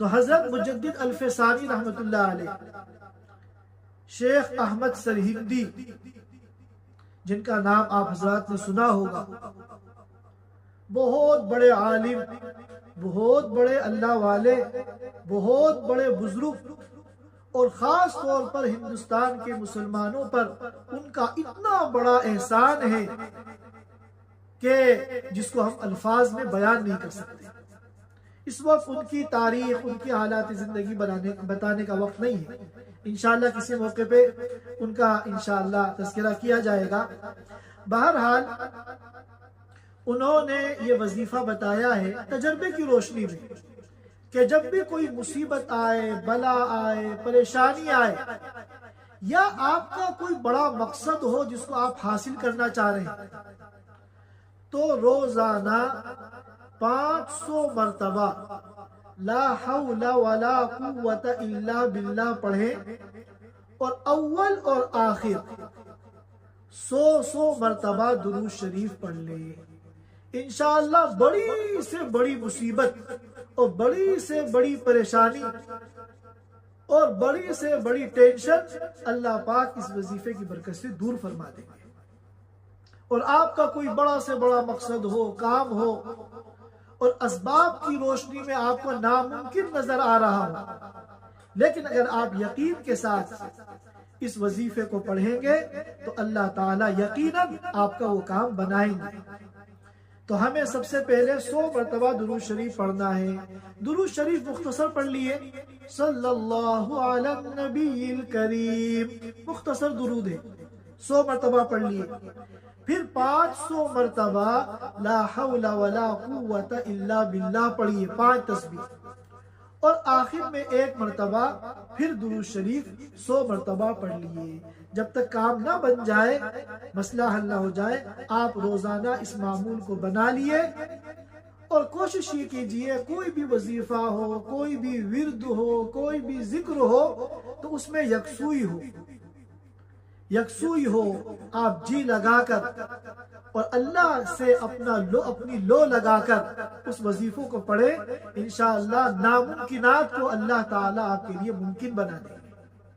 تو حضرت مجدد الفسانی رحمۃ اللہ علیہ، شیخ احمد سرہندی جن کا نام آپ حضرات نے سنا ہوگا، بہت بڑے عالم، بہت بڑے اللہ والے، بہت بڑے بزرگ، اور خاص طور پر ہندوستان کے مسلمانوں پر ان کا اتنا بڑا احسان ہے کہ جس کو ہم الفاظ میں بیان نہیں کر سکتے۔ اس وقت ان کی تاریخ، ان کی حالات زندگی بتانے کا وقت نہیں ہے، انشاءاللہ کسی موقع پہ ان کا انشاءاللہ تذکرہ کیا جائے گا۔ بہرحال انہوں نے یہ وظیفہ بتایا ہے تجربے کی روشنی میں کہ جب بھی کوئی مصیبت آئے، بلا آئے، پریشانی آئے، یا آپ کا کوئی بڑا مقصد ہو جس کو آپ حاصل کرنا چاہ رہے ہیں، تو روزانہ 500 مرتبہ لا حول ولا قوت الا باللہ پڑھیں، اور اول اور آخر 100 مرتبہ درود شریف پڑھ لیں۔ انشاءاللہ بڑی سے بڑی مصیبت اور بڑی سے بڑی پریشانی اور بڑی سے بڑی ٹینشن اللہ پاک اس وظیفے کی برکت سے دور فرما دیں گے۔ اور آپ کا کوئی بڑا سے بڑا مقصد ہو، کام ہو، اور اسباب کی روشنی میں آپ کو ناممکن نظر آ رہا ہو، لیکن اگر آپ یقین کے ساتھ اس وظیفے کو پڑھیں گے تو اللہ تعالیٰ یقیناً آپ کا وہ کام بنائیں گے۔ تو ہمیں سب سے پہلے 100 مرتبہ درود شریف پڑھنا ہے۔ درود شریف مختصر پڑھ لیے، صلی اللہ علی النبی الکریم، مختصر درود ہے، 100 مرتبہ پڑھ لیے۔ پھر 500 مرتبہ لا حول ولا قوت الا باللہ پڑھیے، 5 تسبیح، اور آخر میں 1 مرتبہ پھر درود شریف 100 مرتبہ پڑھ لیے۔ جب تک کام نہ بن جائے، مسئلہ حل نہ ہو جائے، آپ روزانہ اس معمول کو بنا لیے، اور کوشش یہ کیجئے کوئی بھی وظیفہ ہو، کوئی بھی ورد ہو، کوئی بھی ذکر ہو تو اس میں یکسوئی ہو، آپ جی لگا کر اور اللہ سے اپنی لو لگا کر اس وظیفوں کو پڑھیں، انشاءاللہ ناممکنات کو اللہ تعالیٰ آپ کے لیے ممکن بنا دے۔